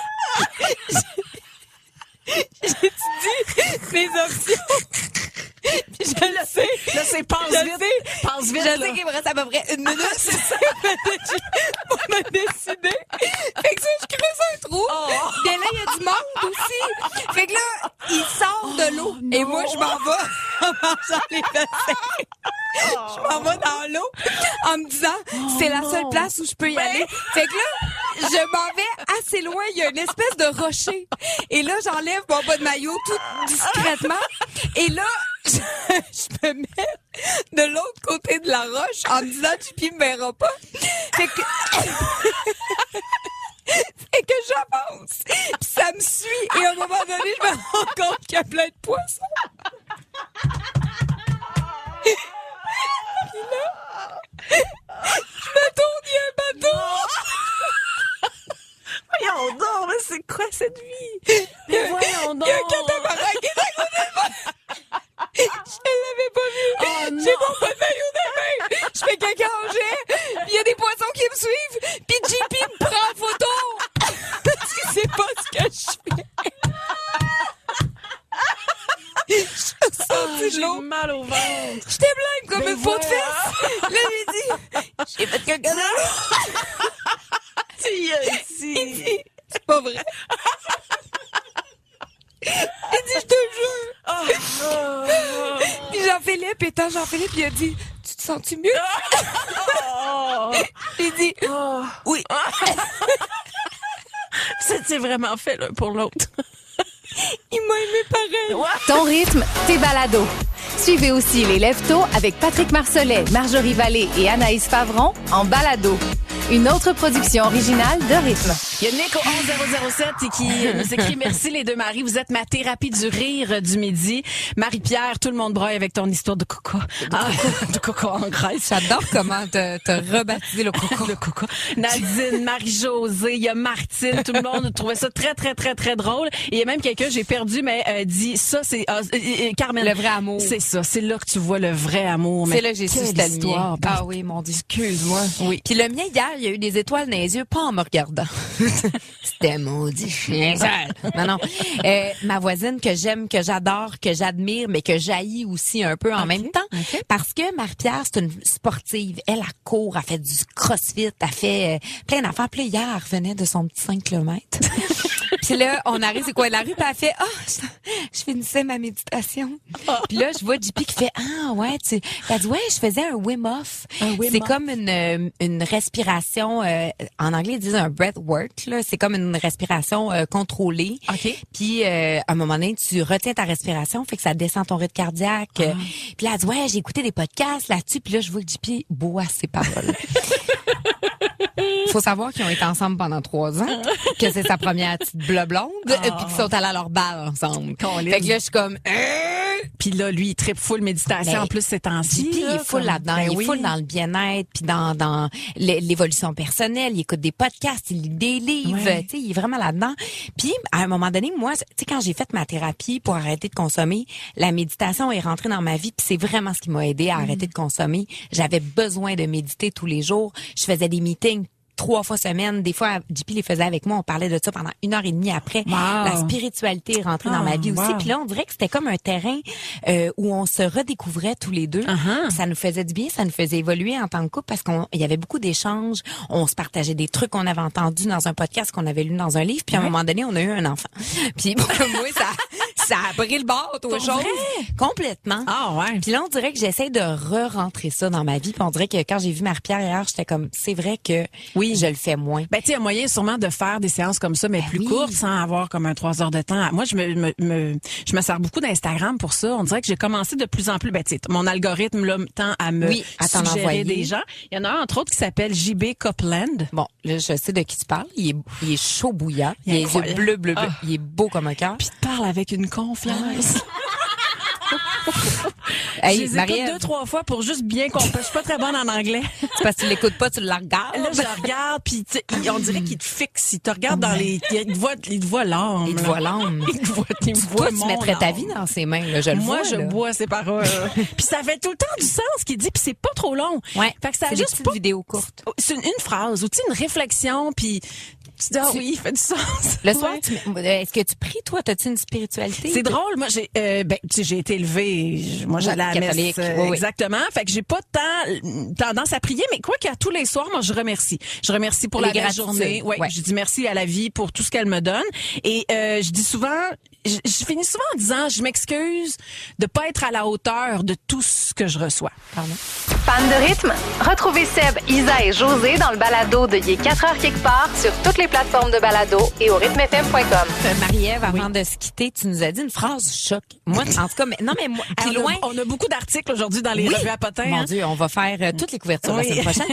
j'étudie les options. Puis je le sais. Là, c'est passe Je vite. sais. Passe vite, Je là. sais qu'il me reste à peu près 1 minute. C'est ça. Pour me décider. Fait que ça, je creuse un trou. Bien là, il y a du monde aussi. Fait que là, il sort de l'eau. Et moi, je m'en vais en mangeant les vaisselles. Je m'en vais dans l'eau en me disant, c'est la seule place où je peux y aller. Fait que là, je m'en vais assez loin. Il y a une espèce de rocher. Et là, j'enlève mon bas de maillot tout discrètement. Et là, je me mets de l'autre côté de la roche en me disant, JP me verra pas. Fait que... Fait que j'avance. Puis ça me suit. Et à un moment donné, je me rends compte qu'il y a plein de poissons. Puis là, je me tourne, il y a un bateau. Voyons donc, mais c'est quoi cette vie? Mais voyons donc. Il y a un catamaran qui est à côté de moi. Je l'avais pas vu. Oh, J'ai mon pas de maillot dans les mains. Je fais caca en jet. Puis il y a des poissons qui me suivent. Puis JP me prend en photo. Parce qu'il sait pas ce que je fais. Je suis sortie de l'eau. J'ai mal au ventre. J'étais blême comme Mais une faute voilà. fesse. Là, j'ai dit, j'ai fait caca dans l'eau. Tu y as dit. C'est pas vrai. Il dit, je te jure. Puis Jean-Philippe, étant Jean-Philippe, il a dit, tu te sens-tu mieux? J'ai dit, oui. C'est vraiment fait l'un pour l'autre. Il m'a aimé pareil. Ton rythme, tes balados. Suivez aussi les Lève-Tôt avec Patrick Marcelet, Marjorie Vallée et Anaïs Favron en balado. Une autre production originale de Rythme. Il y a Nick au 11007 qui nous écrit « Merci les deux maris, vous êtes ma thérapie du rire du midi. Marie-Pierre, tout le monde braille avec ton histoire de coco. De coco en Grèce. » J'adore comment t'as rebaptisé le coco. Le coco. Nadine, Marie-Josée, il y a Martine, tout le monde trouvait ça très, très, très, très drôle. Et il y a même quelqu'un, j'ai perdu, mais dit ça, c'est Carmen. Le vrai amour. C'est ça, c'est là que tu vois le vrai amour. C'est là que j'ai su quelle c'était le histoire. mien. Ah oui, mon Dieu. Excuse-moi. Oui. Puis le mien, hier, il y a eu des étoiles dans les yeux, pas en me regardant. C'était maudit chien sale. Non. Ma voisine que j'aime, que j'adore, que j'admire, mais que j'haïs aussi un peu en même temps. Okay. Parce que Marie-Pierre, c'est une sportive. Elle court, elle fait du crossfit, elle fait plein d'affaires. Puis là, hier, elle revenait de son petit 5 km. Puis là, on arrive, c'est quoi, la rue, puis elle fait, je finissais ma méditation. Puis là, je vois JP qui fait, ouais, elle dit, ouais, je faisais un Wim Hof. C'est comme une respiration, en anglais, ils disent un breathwork, là. C'est comme une respiration contrôlée. OK. Puis, à un moment donné, tu retiens ta respiration, fait que ça descend ton rythme cardiaque. Puis là, elle dit, ouais, j'ai écouté des podcasts là-dessus, puis là, je vois que JP boit ses paroles. Faut savoir qu'ils ont été ensemble pendant 3 ans, que c'est sa première petite blonde, puis qu'ils sont allés à leur bal ensemble. Fait que là, je suis comme... Puis là, lui, il tripe full méditation. Ben, en plus, c'est temps-ci. Puis il est full là-dedans. Ben il est oui. full dans le bien-être, puis dans l'évolution personnelle. Il écoute des podcasts, il lit des livres. Ouais. Tu sais, il est vraiment là-dedans. Puis à un moment donné, moi, tu sais, quand j'ai fait ma thérapie pour arrêter de consommer, la méditation est rentrée dans ma vie. Puis c'est vraiment ce qui m'a aidé à arrêter de consommer. J'avais besoin de méditer tous les jours. Je faisais des meetings 3 fois semaine. Des fois, JP les faisait avec moi. On parlait de ça pendant 1h30 après. Wow. La spiritualité est rentrée dans ma vie aussi. Wow. Puis là, on dirait que c'était comme un terrain où on se redécouvrait tous les deux. Uh-huh. Ça nous faisait du bien, ça nous faisait évoluer en tant que couple parce qu'il y avait beaucoup d'échanges. On se partageait des trucs qu'on avait entendus dans un podcast, qu'on avait lu dans un livre. Puis à un moment donné, on a eu un enfant. Puis pour moi, ça a pris le bord, autre chose. Complètement. Ah ouais. Puis là, on dirait que j'essaie de re-rentrer ça dans ma vie. Puis on dirait que quand j'ai vu Marie-Pierre hier, j'étais comme, c'est vrai que je le fais moins. Ben, tu sais, il y a moyen sûrement de faire des séances comme ça, mais plus oui. courtes, sans avoir comme un 3 heures de temps. Moi, je me sers beaucoup d'Instagram pour ça. On dirait que j'ai commencé de plus en plus, ben, tu sais, mon algorithme, là, tend à me t'en suggérer envoyer des gens. Il y en a un, entre autres, qui s'appelle JB Copland. Bon, là, je sais de qui tu parles. Il est chaud bouillant. Il a les yeux bleu. Il est beau comme un cœur. Puis il te parle avec une confiance. Hey, je les écoute 2-3 fois pour juste bien comprendre. Je suis pas très bonne en anglais. C'est parce que tu l'écoutes pas, tu le regardes. Là, je la regarde, puis on dirait qu'il te fixe. Il te regarde dans les... Il te voit l'âme. Il te voit l'âme. Il te voit Toi, tu mettrais ta vie dans ses mains, là, je le vois. Moi, je bois ses paroles. Puis ça fait tout le temps du sens ce qu'il dit, puis c'est pas trop long. Ouais. Fait que ça a c'est juste des petites pas... vidéos courtes. C'est une phrase, ou tu sais, une réflexion, puis tu dis, oui, il fait du sens. Le soir, Ouais. est-ce que tu pries, toi? T'as-tu une spiritualité? C'est drôle. Moi, tu sais, j'ai été élevée. Moi, j'allais à la catholique. messe. Oui. Exactement. Fait que j'ai pas tendance à prier, mais quoi qu'à tous les soirs, moi, je remercie. Je remercie pour Les la belle gratitudes. journée. Ouais. Je dis merci à la vie pour tout ce qu'elle me donne. Et, je dis souvent, je finis souvent en disant, je m'excuse de pas être à la hauteur de tout ce que je reçois. Pardon. Fan de rythme? Retrouvez Seb, Isa et José dans le balado de Il est 4 heures quelque part sur toutes les plateformes de balado et au rythmefm.com. Marie-Ève, avant de se quitter, tu nous as dit une phrase choc. Moi, en tout cas, moi, puis loin. On a beaucoup d'articles aujourd'hui dans les revues à potins. Mon hein? Dieu, on va faire toutes les couvertures la semaine prochaine.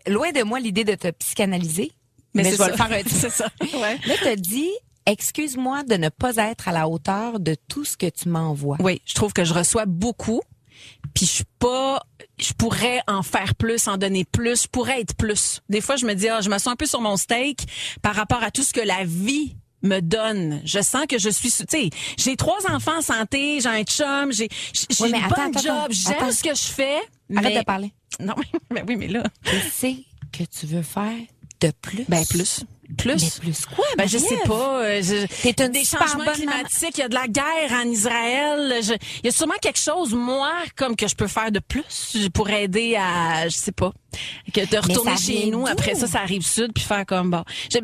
Loin de moi l'idée de te psychanalyser, mais je vais le faire un C'est ça. Ouais. Là, tu as dit, excuse-moi de ne pas être à la hauteur de tout ce que tu m'envoies. Oui, je trouve que je reçois beaucoup. Puis je pourrais en faire plus, en donner plus, je pourrais être plus. Des fois, je me dis, je me sens un peu sur mon steak par rapport à tout ce que la vie me donne. Je sens que je suis, tu sais, j'ai 3 enfants en santé, j'ai un chum, j'ai Oui, mais un bon job, j'aime ce que je fais. Arrête mais... de parler. Non, mais oui, mais là. Qu'est-ce que tu veux faire de plus? Ben, plus. Mais plus quoi, Ben, je sais Marie-Ève? pas. T'es une des super changements bonne climatiques, il y a de la guerre en Israël. Il y a sûrement quelque chose, moi, comme que je peux faire de plus pour aider à, je sais pas, de retourner ça chez vient nous. d'où? Après ça arrive sud, puis faire comme bon. Tu sais,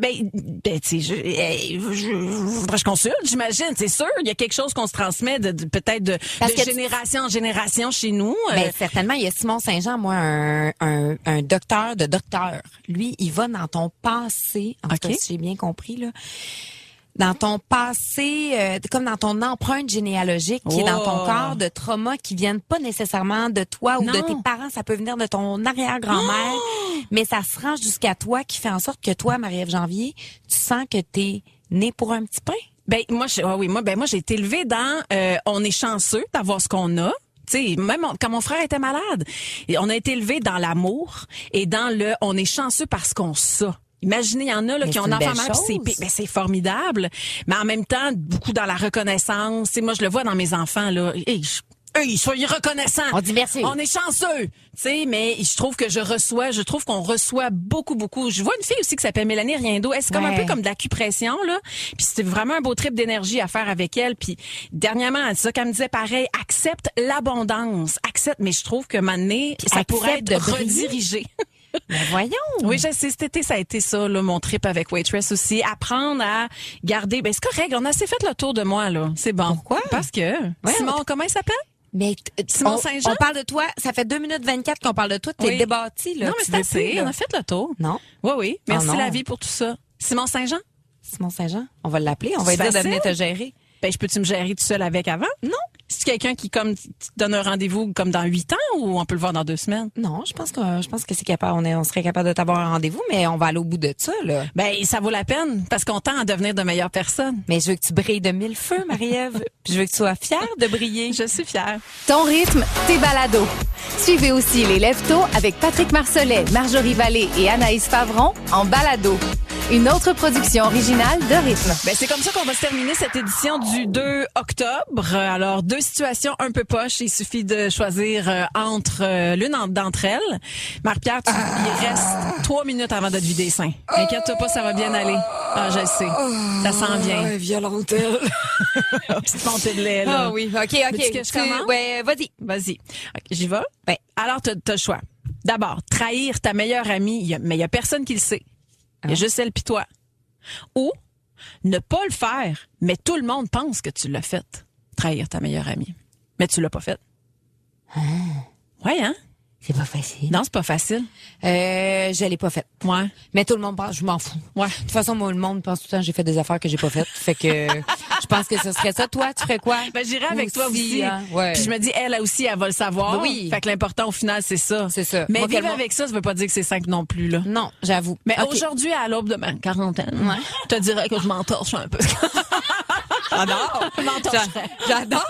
faudrait que je consulte, j'imagine. C'est sûr, il y a quelque chose qu'on se transmet peut-être de génération en génération chez nous. Ben, certainement, il y a Simon Saint-Jean, moi, un docteur de docteur. Lui, il va dans ton passé, en tout cas, si j'ai bien compris, là. dans ton passé, comme dans ton empreinte généalogique qui est dans ton corps, de traumas qui viennent pas nécessairement de toi ou de tes parents. Ça peut venir de ton arrière-grand-mère, mais ça se rend jusqu'à toi qui fait en sorte que toi, Marie-Ève Janvier, tu sens que t'es née pour un petit pain. Ben moi, j'ai été élevée dans on est chanceux d'avoir ce qu'on a. Tu sais, même quand mon frère était malade, on a été élevés dans l'amour et dans le on est chanceux parce qu'on ça. Imaginez, il y en a là, qui ont un enfant malade, c'est formidable, mais en même temps, beaucoup dans la reconnaissance. Tu sais, moi, je le vois dans mes enfants, là. Soyez reconnaissants. On dit merci. On est chanceux. Tu sais, mais je trouve qu'on reçoit beaucoup. Je vois une fille aussi qui s'appelle Mélanie Riendo. Elle, c'est comme un peu comme de l'acupression, là. Puis c'était vraiment un beau trip d'énergie à faire avec elle. Puis dernièrement, c'est ça qu'elle me disait pareil, accepte l'abondance. Accepte, mais je trouve que maintenant, ça pourrait être redirigé. Mais voyons. Oui, je sais, cet été, ça a été ça, là, mon trip avec Waitress aussi. Apprendre à garder, ben, c'est correct. On a assez fait le tour de moi, là. C'est bon. Pourquoi? Parce que, Simon, comment il s'appelle? Mais Simon Saint-Jean? On parle de toi. Ça fait 2 minutes 24 qu'on parle de toi. T'es débattu, là. Non, mais c'est assez. On a fait le tour. Non. Oui. Merci la vie pour tout ça. Simon Saint-Jean? Simon Saint-Jean? On va l'appeler. On va lui dire de venir te gérer. Ben, je peux-tu me gérer tout seul avec avant? Non. C'est quelqu'un qui, comme, te donne un rendez-vous comme dans 8 ans ou on peut le voir dans 2 semaines? Non, je pense que c'est capable. On serait capable de t'avoir un rendez-vous, mais on va aller au bout de ça, là. Ben, ça vaut la peine parce qu'on tend à devenir de meilleures personnes. Mais je veux que tu brilles de 1000 feux, Marie-Ève. Puis je veux que tu sois fière de briller. Je suis fière. Ton rythme, tes balados. Suivez aussi les Lève-Tôt avec Patrick Marcelet, Marjorie Vallée et Anaïs Favron en balado. Une autre production originale de Rythme. Ben, c'est comme ça qu'on va se terminer cette édition du 2 octobre. Alors, 2 situations un peu poches. Il suffit de choisir entre l'une d'entre elles. Marie-Pierre, il reste 3 minutes avant de te vider les seins. Inquiète-toi pas, ça va bien aller. Ah, je le sais. Ça s'en vient. Violente. Petite montée de lait, là. Ah oui, OK. Veux-tu que je commence? Ouais, vas-y. Vas-y. OK, j'y vais? Ben. Alors, t'as le choix. D'abord, trahir ta meilleure amie, mais il y a personne qui le sait. Il y a juste elle pis toi. Ou ne pas le faire, mais tout le monde pense que tu l'as fait. Trahir ta meilleure amie. Mais tu l'as pas fait. Ouais, hein? C'est pas facile. Non, c'est pas facile. Je l'ai pas faite. Ouais. Mais tout le monde pense, je m'en fous. Ouais. De toute façon, moi, le monde pense tout le temps que j'ai fait des affaires que j'ai pas faites. Fait que je pense que ce serait ça. Toi, tu ferais quoi? Ben, j'irais avec toi aussi. Hein? Ouais. Puis je me dis, elle aussi, elle va le savoir. Oui. Fait que l'important, au final, c'est ça. C'est ça. Mais moi, vivre avec ça veut pas dire que c'est simple non plus, là. Non, j'avoue. Mais okay. Aujourd'hui, à l'aube de ma quarantaine, je te dirais que je m'entorche un peu. J'adore. J'adore.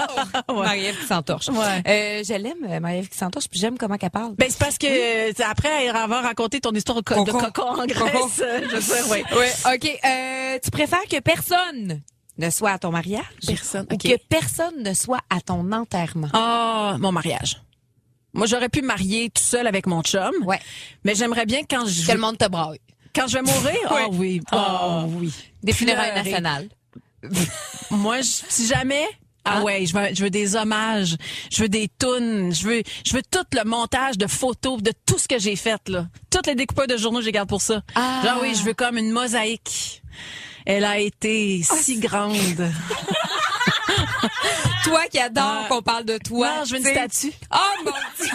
Ouais. Marie-Ève qui s'entorche. Ouais. Je l'aime, Marie-Ève qui s'entorche, puis j'aime comment qu'elle parle. Ben, c'est parce que après avoir raconté ton histoire de coco en Grèce, je sais, oui. OK. Tu préfères que personne ne soit à ton mariage? Personne. Ou que personne ne soit à ton enterrement? Ah, mon mariage. Moi, j'aurais pu me marier tout seul avec mon chum. Ouais. Mais j'aimerais bien que le monde te braille. Quand je vais mourir? Ah oui. Ah oui. Des funérailles nationales. Moi, si jamais... je veux des hommages, je veux des tunes, je veux tout le montage de photos de tout ce que j'ai fait, là. Toutes les découpeurs de journaux, je les garde pour ça. Genre oui, je veux comme une mosaïque. Elle a été si grande. Toi qui adore qu'on parle de toi. Non, je veux une statue. Oh mon Dieu!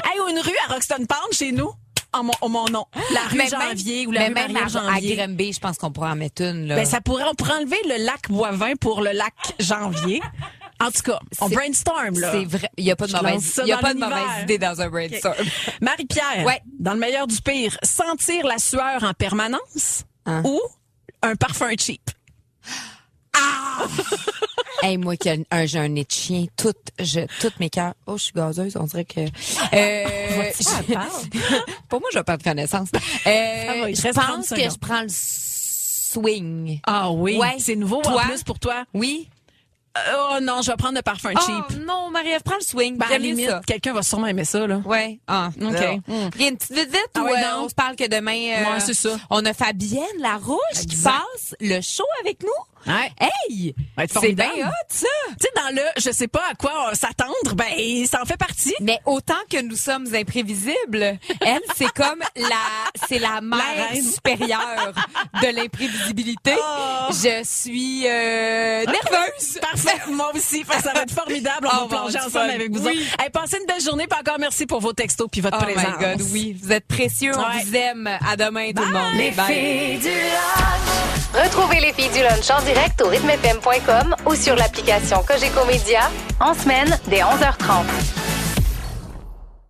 Hey, ou une rue à Roxton Pound chez nous. En mon nom. La rue Janvier ou la rue Marie Janvier. À Grimby, je pense qu'on pourrait en mettre une, là. Ben, on pourrait enlever le lac Boivin pour le lac Janvier. En tout cas, on brainstorm, là. C'est vrai. Il n'y a pas de mauvaise idée dans un brainstorm. Okay. Marie-Pierre. Ouais. Dans le meilleur du pire, sentir la sueur en permanence ou un parfum cheap. Hey, moi j'ai un nez de chien, toutes mes cœurs. Oh, je suis gazeuse, on dirait que pour moi, je vais perdre connaissance. Je pense que je prends le swing. Ah oui, ouais. C'est nouveau en plus pour toi. Oui. Oh non, je vais prendre le parfum cheap. Oh non, Marie-Ève, prends le swing. Ben, à la limite, quelqu'un va sûrement aimer ça, là. Ouais. Ah, OK. Il y a une petite vite ou on se parle que demain ouais, c'est ça. On a Fabienne Larouche qui passe le show avec nous. Ouais. Hey! C'est bien hot, ça! Tu sais, dans le je sais pas à quoi s'attendre, ben, ça en fait partie. Mais autant que nous sommes imprévisibles, elle, c'est comme la mère supérieure de l'imprévisibilité. Oh. Je suis nerveuse. Parfait. Moi aussi. Ça va être formidable. On va plonger ensemble avec vous autres. Hey, passez une belle journée. Puis encore merci pour vos textos puis votre présence. Oh my God, oui. Vous êtes précieux. On vous aime. À demain, tout le monde. Les filles du lunch. Retrouvez les filles du lunch en direct direct au rythmefm.com ou sur l'application Cogeco Média en semaine dès 11h30.